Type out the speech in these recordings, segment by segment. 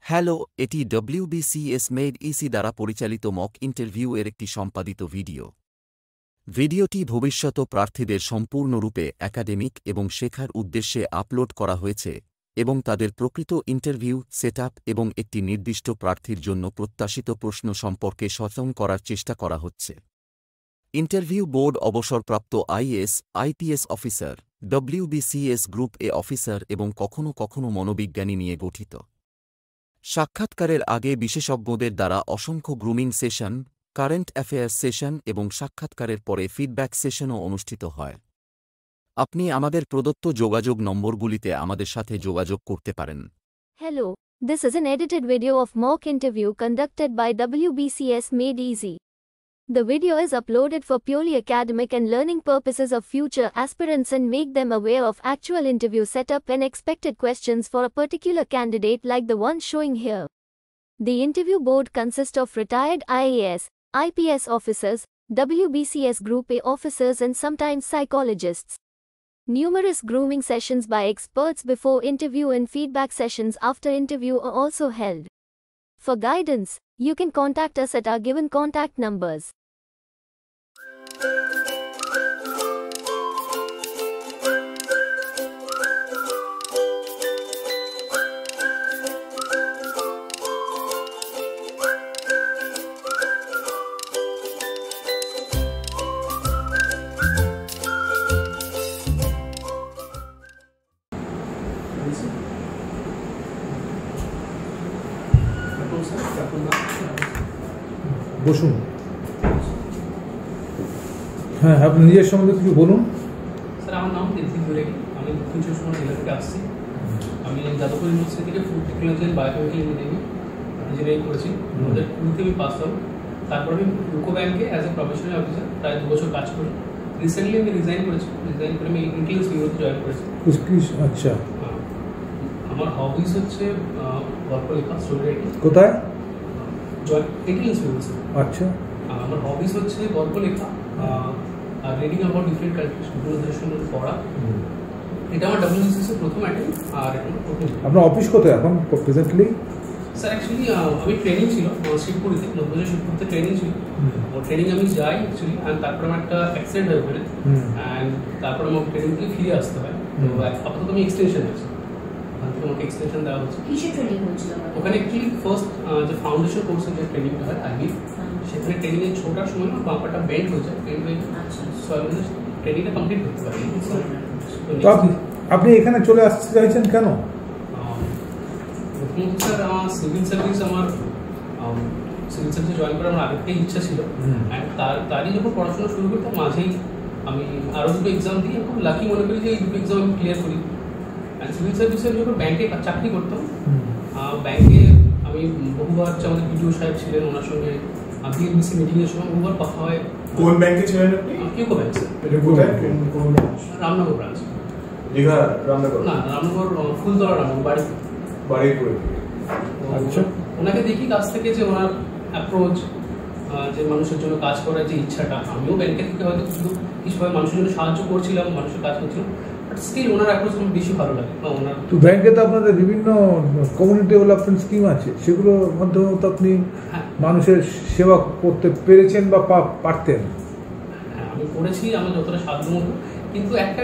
Hello, এটি WBCS made EC দ্বারা পরিচালিত মক ইন্টারভিউ এর একটি সম্পাদিত ভিডিও। ভিডিওটি ভবিষ্যৎ প্রার্থীদের সম্পূর্ণরূপে একাডেমিক এবং শেখার উদ্দেশ্যে আপলোড করা হয়েছে এবং তাদের প্রকৃত ইন্টারভিউ সেটআপ এবং একটি নির্দিষ্ট প্রার্থীর জন্য প্রত্যাশিত প্রশ্ন সম্পর্কে সচেতন করার চেষ্টা করা হচ্ছে। ইন্টারভিউ বোর্ড অবসরপ্রাপ্ত IAS, IPS officer, WBCS group এ অফিসার এবং কখনও কখনও মনোবিজ্ঞানী নিয়ে গঠিত। সাক্ষাৎকারের আগে বিশেষজ্ঞদের দ্বারা অসংখ্য grooming session, current affairs session এবং সাক্ষাৎকারের পরে ফিডব্যাক সেশনও অনুষ্ঠিত হয়। আপনি আমাদের প্রদত্ত যোগাযোগ নম্বরগুলিতে আমাদের সাথে যোগাযোগ করতে পারেন। Hello, this is an edited video of mock interview conducted by WBCS Made Easy. The video is uploaded for purely academic and learning purposes of future aspirants and make them aware of actual interview setup and expected questions for a particular candidate like the one showing here. The interview board consists of retired IAS, IPS officers, WBCS Group A officers and sometimes psychologists. Numerous grooming sessions by experts before interview and feedback sessions after interview are also held. For guidance, you can contact us at our given contact numbers. বসুন। হ্যাঁ, আপনি নিজের সম্বন্ধে কিছু বলুন। Sir, আমার নাম ঋত্বিক দুরেগি। আমি দক্ষিণ চব্বিশ পরগনা জেলা থেকে আসছি। আমি যাদবপুর ইউনিভার্সিটি থেকে food technology and biochemical engineering করেছি। 2020 আমি পাস আউট। তারপর আমি ইউকো ব্যাংকে অ্যাজ এ প্রফেশনাল অফিসার প্রায় 2 বছর কাজ করি। রিসেন্টলি আমি রিজাইন করেছি। রিজাইন করে আমি ইন্টেলিজেন্স ব্যুরোতে জয়েন করেছি। আচ্ছা, আমার হবিস হচ্ছে গল্প লেখা, স্টোরি রাইটিং। কোথায়? Intelligence bureau. আচ্ছা, আমার হবিস হচ্ছে গল্প লেখা are reading about different countries, বিভিন্ন দেশের সম্বন্ধে পড়া। এটা আমার WBCS এর প্রথম অ্যাটেম্প। আর এটা প্রথম। আপনার অফিস কোথায় এখন প্রেজেন্টলি? স্যার, অ্যাকচুয়ালি আমি ট্রেনিং ছিল শিবপুরিতে, 90 শিবপুরিতে ট্রেনিং ছিল। ও ট্রেনিং আমি যাই অ্যাকচুয়ালি, অ্যান্ড তারপর আমার একটা অ্যাক্সিডেন্ট হয় ওখানে, অ্যান্ড তারপর আমার ট্রেনিং থেকে ফিরে আসতে হয়। তো আপাতত আমি এক্সটেনশন আছি, ওখান থেকে আমাকে এক্সটেনশন দেওয়া হচ্ছে। কিসের ট্রেনিং হচ্ছিল ওখানে অ্যাকচুয়ালি ফার্স্ট যে ফাউন্ডেশন কোর্সের যে ট্রেনিংটা হয় আগে, সেখানে ট্রেনিংয়ে ছোটার সময় না বাঁপাটা বেন্ড হয়ে যায়, বেন্ড হয়ে ট্রেনিংটা কমপ্লিট করতে পারি। তো আপনি এখানে চলে আসতে চাইছেন কেন? প্রথমত স্যার, আমার সিভিল সার্ভিস জয়েন করার আমার আগের ইচ্ছা ছিল। অ্যান্ড তারই যখন পড়াশোনা শুরু করতাম, মাঝেই আমি আরও 2টো এক্সাম দিই। খুব লাকি মনে করি যে এই 2টো এক্সাম আমি ক্লিয়ার করি। অ্যান্ড সিভিল সার্ভিসের যখন ব্যাংকে চাকরি করতাম, ব্যাংকে আমি বহুবার হচ্ছে আমাদের বিডিও সাহেব ছিলেন, ওনার সঙ্গে BLBC মিটিংয়ের সময় বহুবার কথা হয়। কোন ব্যাংকে ছিলেন আপনি? UCO bank sir. Ramnagar branch. Digha Ramnagar? না, রামনগর ফুলতলা, রামনগর বাড়িপুরে। আচ্ছা, ওনাকে দেখি কাছ থেকে যে ওনার অ্যাপ্রোচ, যে মানুষের জন্য কাজ করার যে ইচ্ছাটা, আমিও ব্যাংকের থেকে হয়তো কিছুভাবে মানুষের জন্য সাহায্য করছিলাম, মানুষের কাজ করছিলাম, বাট স্টিল ওনার অ্যাপ্রোচ আমার বেশি ভালো লাগে। বা ওনার তো ব্যাংকে তো আপনাদের বিভিন্ন কমিউনিটি ডেভেলপমেন্ট স্কিম আছে, সেগুলোর মাধ্যমেও তো আপনি মানুষের সেবা করতে পেরেছেন বা পারতেন। হ্যাঁ, আমি করেছি আমার যতটা সাধ্য মতো, কিন্তু একটা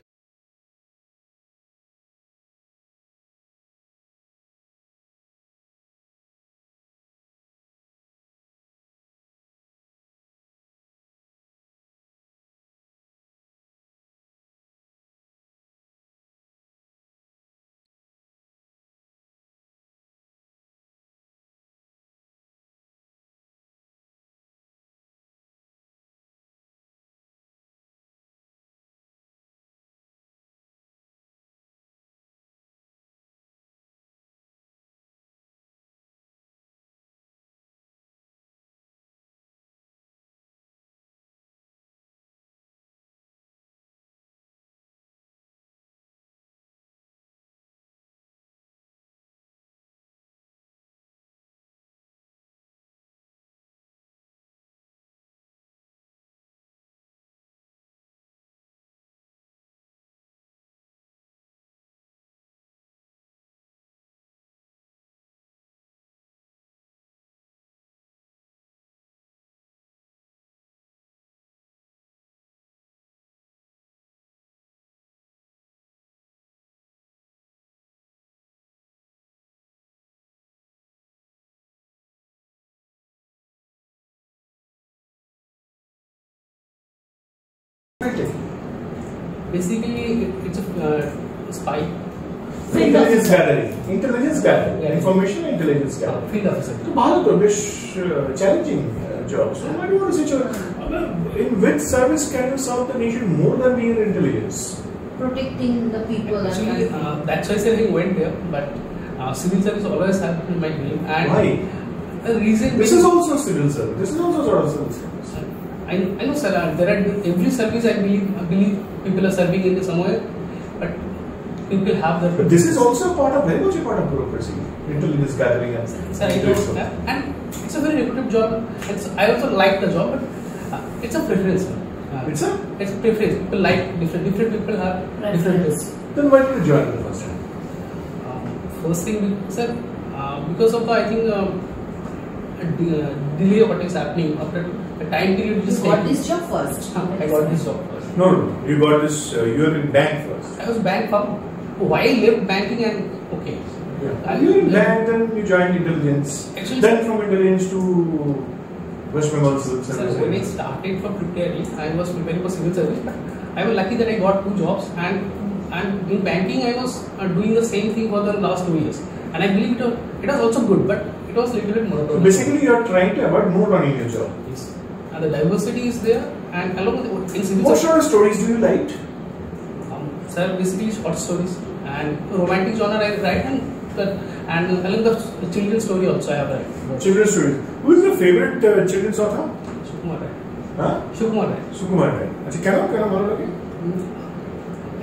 Basically, it's a spy. Intelligence gathering, information intelligence gathering. Field officer. तो भालो तो बेश challenging job. So why do you want to say in which service can you serve the nation more than being an intelligence? Protecting the people. Actually, that's why I said he went there, but civil service always have in my dream. And Why? the reason This is also civil service. This is also sort of civil service. I know, sir. There are every service I believe people are serving in somewhere, but people have the. But this is also very much a part of bureaucracy, intelligence gathering and. Sir, I know that, and it's a very lucrative job. I also like the job, but it's a preference. It's a preference. People like different people have different tastes. Then why did you join the first time? First thing, sir, because of the delay of what is happening after the time period. You got this job first. I got this job first. No, you got this. You were in bank first. I was bank from. Why I left banking and okay. Yeah. You were in bank, then you joined intelligence. Actually, then from intelligence to West Bengal Civil sir, Service. when I started for preparing, I was preparing for civil service, but I was lucky that I got 2 jobs, and in banking I was doing the same thing for the last 2 years, and I believe it was also good, but it was little bit monotonous. So basically, you are trying to avoid more running your job. Yes. And the diversity is there, and along with in civil What service, sort of stories do you like? sir, basically short stories and romantic genre I write, and along the children's story also I have write. Children's stories. Who is your favorite children's author? Sukumar Rai. Huh? Sukumar Rai. Sukumar Rai. अच्छा क्या भालो लगे?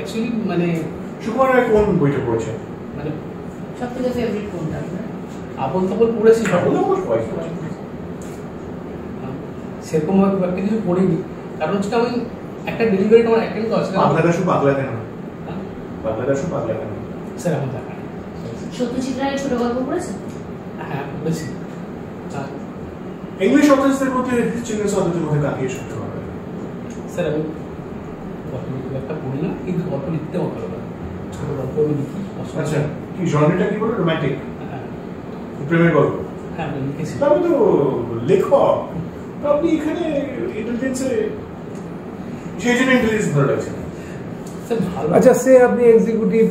Actually মানে সুকুমার রায় কোন বইটা পড়েছেন? মানে সবথেকে ফেভারিট কোনটা আপনার? আপন তপন পড়েছি, সেরকম ভাবে কিছু পড়িনি, কারণ হচ্ছে আমি একটা ডেলিভারি আমার অ্যাটেন্ড করছি। পাগলা কেন? স্যার আমার দেখা সত্যজিৎ রায়ের ছোট গল্প পড়েছেন? হ্যাঁ পড়েছি। ইংলিশ অথরদের মধ্যে চিলড্রেন্স অথরদের মধ্যে কাকে শুনতে পারবে? স্যার আমি গল্প একটা পড়ি না, কিন্তু গল্প লিখতে ভালো লাগে। ছোট গল্প আমি লিখি। আচ্ছা, কি জনরাটা কি বলে? রোমান্টিক, প্রেমের গল্প? হ্যাঁ আমি লিখেছি। তবে তো লেখক, তো আপনি এখানে ইন্টেলিজেন্সে সেই জন্য ইন্টেলিজেন্স ভালো লাগছে। আচ্ছা, সে আপনি এক্সিকিউটিভ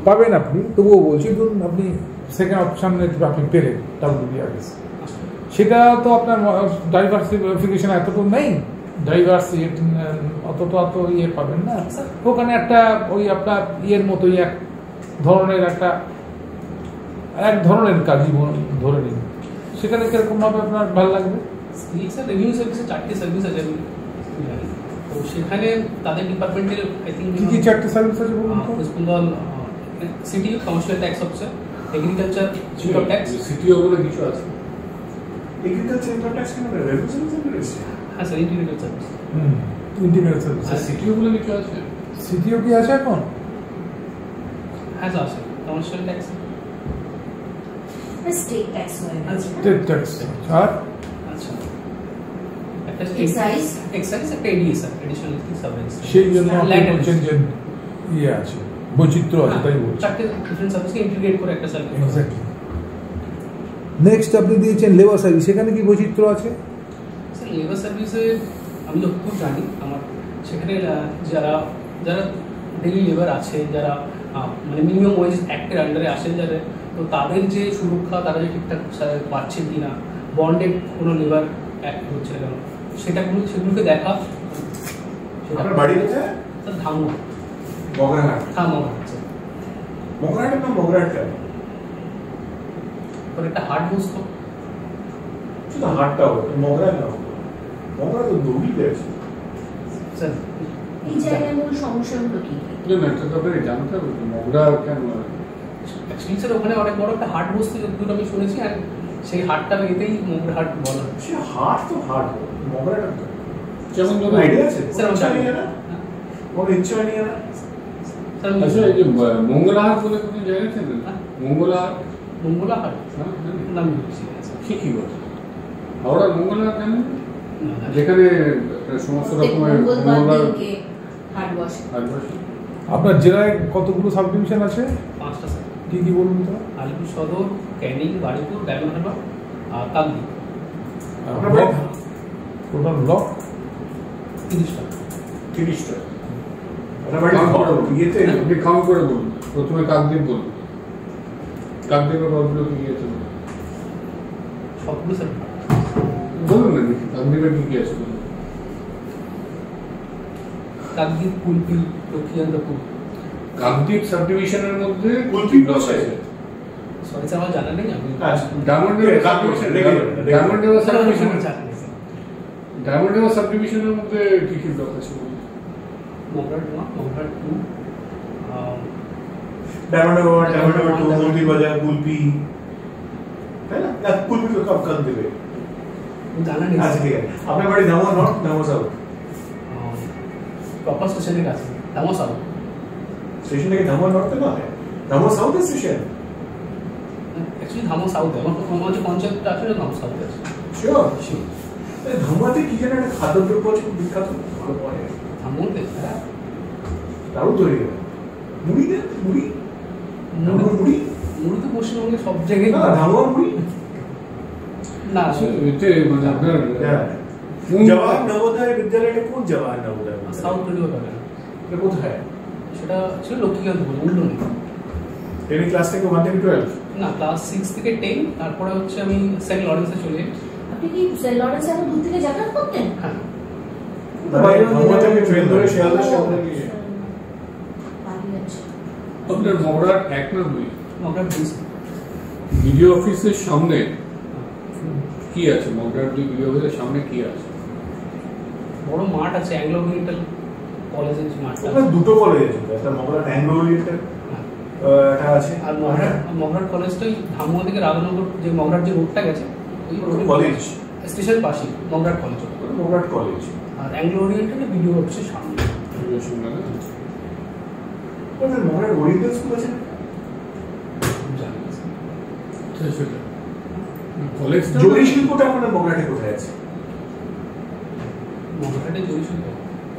পাবেন, আপনি তবুও বলছি ধরুন আপনি সেকেন্ড অপশন আপনি পেলেন WBRS, সেটা তো আপনার ডাইভার্সিফিকেশন এতটুকু নেই, অতটা তো ইয়ে পাবেন না ওখানে। একটা ওই আপনার ইয়ের মতোই এক ধরনের কাজই ধরে নিন, সেখানে কিরকম ভাবে আপনার ভালো লাগবে? রেভিনিউ সার্ভিসে 4টে সার্ভিস আছে, তো সেখানে তাদের ডিপার্টমেন্টের আই থিঙ্ক কি কি 4টে সার্ভিস আছে বলুন তো? West Bengal city commercial tax officer, agriculture income tax, CTO বলে কিছু আছে। এগ্রিকালচার ইনকাম ট্যাক্স কেন রেভিনিউ সার্ভিস? হ্যাঁ sir, integrated service. Integrated service. আর সিটিও বলে কিছু আছে? সিটিও কি আছে এখন? হ্যাঁ স্যার, আছে কমার্শিয়াল ট্যাক্স, স্টেট ট্যাক্স হয়ে গেছে। স্টেট ট্যাক্স আর আচ্ছা একটা এক্সাইজ, একটা এডিএস স্যার, এডিশনাল সার্ভিস। সেই জন্য আপনি বলছেন যে ইয়ে আছে, বৈচিত্র্য আছে, তাই বলছি। 4টে ডিফারেন্ট সার্ভিসকে ইন্টিগ্রেট করে একটা সার্ভিস। এক্স্যাক্টলি। নেক্সট আপনি দিয়েছেন লেবার সার্ভিস, সেখানে কি বৈচিত্র্য আছে? স্যার লেবার সার্ভিসে আমি যতটুকু জানি আমার সেখানে যারা ডেলি লেবার আছে, যারা মানে মিনিমাম ওয়েজ অ্যাক্টের আন্ডারে আসেন, যারা তো তাদের যে সুরক্ষা, তারা যে ঠিকঠাক পাচ্ছেন কিনা, বন্ডেড কোনো লেবার অ্যাক্ট হচ্ছে কেন, সেগুলোকে দেখা। আপনার বাড়ি কোথায়? স্যার ধামা, মগরাহাট। হ্যাঁ মগরাহাট স্যার। মগরাহাটের নাম মগরাহাট কেন? একটা হাট বসতো, শুধু হাটটাও মগরা না, মগরা তো দৌড়িতে আছে স্যার। এই জায়গায় মূল সমস্যাগুলো কি? জানতে হবে মগরা কেন। অ্যাকচুয়ালি স্যার ওখানে অনেক বড় একটা হাট বসতো, যতদূর আমি শুনেছি, আর সেই হাটটা এতেই মগরাহাট বলা হয়। সে হাট তো হাট, মগরাটা যেমন তোমার আইডিয়া আছে? স্যার আমি জানি না, ওর ইচ্ছা নিয়ে না। স্যার আচ্ছা, এই যে মঙ্গলাহাট বলে কোনো জায়গা আছে না? মঙ্গলাহাট নাম কি কি বলে হাওড়ার মঙ্গলাহাট জানেন, যেখানে সমস্ত রকমের হাট বসে। আপনার জেলায় কতগুলো সাব ডিভিশন আছে? 5টা স্যার। কি কি বলুন তো? আলিপুর সদর, ক্যানিং, বারুইপুর, ডায়মন্ড হারবার, কাকদ্বীপ। টোটাল ব্লক 30টা। 30টা ইয়েতে আপনি কাউন্ট করে বলুন। প্রথমে কাকদ্বীপ বলুন, কাকদ্বীপের গল্পগুলো কি আছে সবগুলো স্যার বলুন না, দেখি কাকদ্বীপের কি আছে বলুন। কাকদ্বীপ, কুলপি, লক্ষ্মীকান্তপুর। কাকদ্বীপ সাব ডিভিশনের মধ্যে কুলপি ব্লক আছে। আছে। সরি স্যার আমার জানা নেই, আমি diamond Harbour sub division, diamond Harbour sub division, জানি না স্যার। ডায়মন্ড হারবার সাব ডিভিশনের মধ্যে কি কি ব্লক আছে বলুন। মগরাট 1, মগরাট 2, ডায়মন্ড হারবার 2, মন্দির বাজার, কুলপি, তাই না? কুলপি তো কব কান দেবে। জানা নেই আচ্ছা ঠিক আছে। আপনার বাড়ি ধামা নর্থ, ধামা সাউথ? প্রপার স্টেশনের কাছে ধামা সাউথ। স্টেশন থেকে ধামা নর্থ না হয়, ধামা সাউথ স্টেশন। অ্যাকচুয়ালি ধামা সাউথ, আমার যে পঞ্চায়েতটা আছে ধামা সাউথ আছে। শিওর ধামাতে কি যেন একটা খাদ্যদ্রব্য আছে খুব বিখ্যাত, ভালো পড়ে ধামতে দারুণ ধরে গেল। মুড়ি দেন, মুড়ি ধামার মুড়ি মুড়ি তো পশ্চিমবঙ্গে সব জায়গায় না, ধামার মুড়ি না। এতে মানে আপনার জওয়াহর নবোদয় বিদ্যালয়টা কোন জওয়াহর নবোদয়? সাউথ রেডিও করে এটা কোথায়? সেটা ছিল লক্ষ্মীকান্তপুর, উল্লনে। টেন ক্লাস থেকে 1 থেকে 12? না, ক্লাস 6 থেকে 10, তারপরে হচ্ছে আমি সেন্ট লরেন্সে চলে যাই। আপনি কি সেন্ট লরেন্সে এত দূর থেকে যাতায়াত করতেন? হ্যাঁ, ধামা থেকে ট্রেন ধরে শিয়ালদা স্টেশন গিয়ে আপনার মগরাট 1 না 2? মগরাট 2। ভিডিও অফিসের সামনে কি আছে? মগরাট 2 ভিডিও অফিসের সামনে কি আছে? বড় মাঠ আছে, অ্যাংলো ওরিয়েন্টাল কলেজের যে মাঠটা ওখানে আছে। দুটো কলেজ আছে, একটা মগরাট অ্যাংলো ওরিয়েন্টাল হ্যাঁ। এটা আছে, আর মগরাট কলেজটাই ধামুয়া থেকে রাধানগর যে মগরাট যে রোডটা গেছে ওই কলেজ স্টেশন পাশেই মগরাট কলেজ। মগরাট কলেজ। আর অ্যাংলো ওরিয়েন্টাল ভিডিও অফিসের সামনে। ভিডিও সামনে না? ওখানে মগরাট ওরিয়েন্টাল স্কুল আছে না? জানি না স্যার। আচ্ছা, সেটা কলেজটা জরি শিল্পটা আপনার মগরাটে কোথায় আছে? মগরাটে জরি শিল্প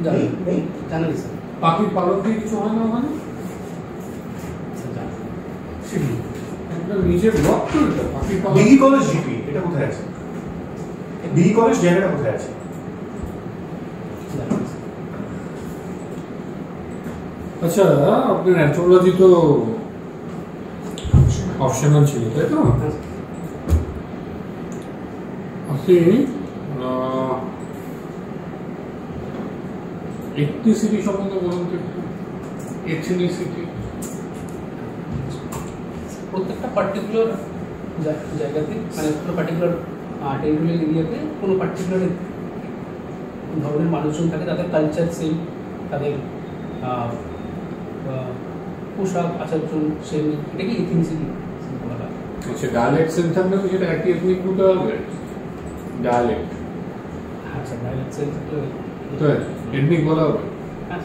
জানি না। নেই? জানা নেই স্যার। পাখির পালক দিয়ে কিছু হয় না ওখানে? স্যার জানি না। সিডনি। আপনার নিজের ব্লক তো এটা, পাখির পালক। ডিগ্রি কলেজ জিপি এটা কোথায় আছে? ডিগ্রি কলেজ জায়গাটা কোথায় আছে? জানি না স্যার। আচ্ছা, আপনার অ্যান্থ্রোলজি তো অপশনাল ছিল, তাই তো? হ্যাঁ, স্যার। আপনি এথনিসিটি সম্বন্ধে বলুন তো একটু। এথনিসিটি প্রত্যেকটা পার্টিকুলার জায়গাতে, মানে কোনো পার্টিকুলার টেরিটোরিয়াল এরিয়াতে কোনো পার্টিকুলার ধরনের মানুষজন থাকে, তাদের কালচার সেম, তাদের পোশাক আচারজন সেম, এটাকে এথনিসিটি বলা হয়। আচ্ছা, ডায়ালেক্ট সেম থাকলে তো সেটা একই এথনিক গ্রুপে হবে। ডায়ালেক্ট হ্যাঁ স্যার, ডায়ালেক্ট সেম থাকলে তো এথনিক বলা হবে। হ্যাঁ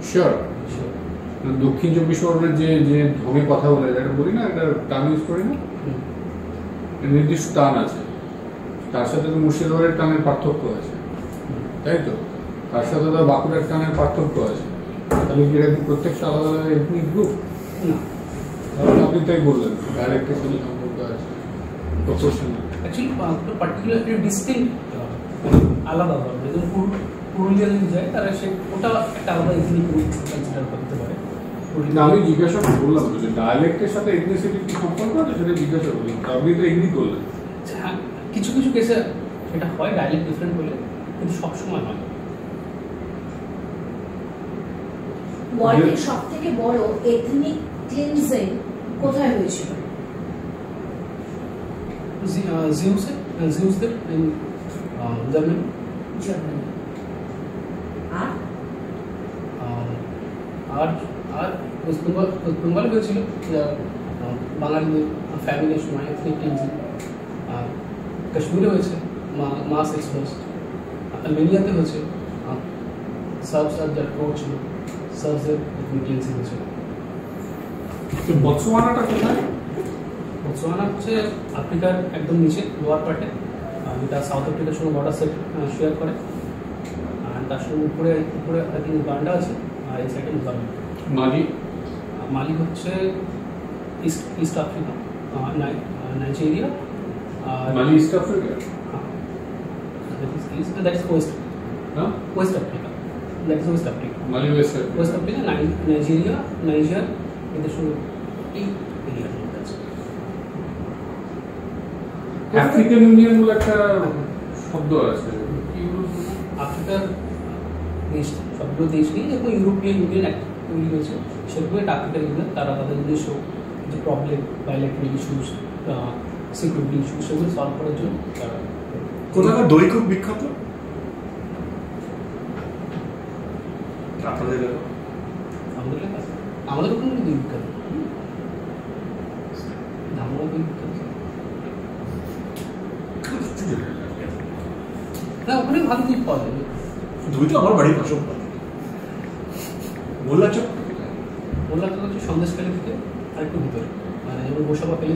শিওর। স্যার। দক্ষিণ চব্বিশ পরগনার যে যে ঢঙে কথা বলে, এটা বলি না, একটা টান ইউজ করি না, নির্দিষ্ট টান আছে। তার সাথে তো মুর্শিদাবাদের টানের পার্থক্য আছে, তাই তো? তার সাথে তো বাঁকুড়ার টানের পার্থক্য আছে। তাহলে কি এরকম প্রত্যেকটা আলাদা আলাদা এথনিক গ্রুপ? না, তাহলে আপনি তাই বললেন ডায়ালেক্টের সাথে সম্পর্ক আছে, প্রপোর্শনাল। অ্যাকচুয়ালি পার্টিকুলার একটা ডিস্টিংক্ট আলাদা হবে। যেমন পুরুলিয়া যদি যায়, তারা সে ওটা একটা আলাদা এথনিক গ্রুপ কনসিডার করতে পারে। না, আমি জিজ্ঞাসা করলাম তো যে ডায়ালেক্টের সাথে এথনিসিটির কি সম্পর্ক আছে, সেটা জিজ্ঞাসা করলাম। আপনি তো এগ্রি করলেন। হ্যাঁ, কিছু কিছু কেসে সেটা হয়, ডায়ালেক্ট ডিফারেন্ট হলে, কিন্তু সবসময় হয় না। ওয়ার্ল্ডের সব থেকে বড় এথনিক ক্লিনজিং কোথায় হয়েছিল? জিউসদের জার্মানি। জার্মানি। আর আর আর ওয়েস্টবেঙ্গলে হয়েছিল, বাঙালিদের ফ্যামিলির সময় এথনিক ক্লিনজিং। কাশ্মীরে হয়েছে মাস এক্সপোজ। আলবেনিয়াতে হয়েছে সার্বস আর যার কোড ছিল, সার্বসের এথনিক ক্লিনজিং হয়েছিল। বতসোয়ানাটা কোথায়? বতসোয়ানা হচ্ছে আফ্রিকার একদম নিচে, লোয়ার পার্টে, যেটা সাউথ আফ্রিকার সঙ্গে বর্ডার সেট শেয়ার করে। আর তার সঙ্গে উপরে উপরে উগান্ডা আছে, আর এই সাইডে মোজাম্বিক। মালি? মালি হচ্ছে East Africa, Nigeria. Mali East Africa? That is west, হ্যাঁ, West Africa. That is West Africa. Mali West Africa, Nigeria, Niger, এদের সঙ্গে এই এরিয়ার মধ্যে আছে। আফ্রিকান ইউনিয়ন বলে একটা শব্দ আছে, আফ্রিকার দেশ, সবগুলো দেশ নিয়ে যেরকম ইউরোপিয়ান ইউনিয়ন একটা তৈরি হয়েছে, সেরকম একটা আফ্রিকান ইউনিয়ন, তারা তাদের নিজস্ব যে problem, bilateral issues, security issue, সেগুলো সলভ করার জন্য তারা। কোথাকার দই খুব বিখ্যাত আপনাদের আমাদের ওখানে দই বিখ্যাত, ধামরা দই বিখ্যাত না, ওখানে ভালো দই পাওয়া যাবে। দই তো আমার বাড়ির পাশে মোল্লা চক, মোল্লা চক হচ্ছে সন্দেশখালী থেকে আরেকটু ভিতরে, মানে যেমন গোসাবা পেলে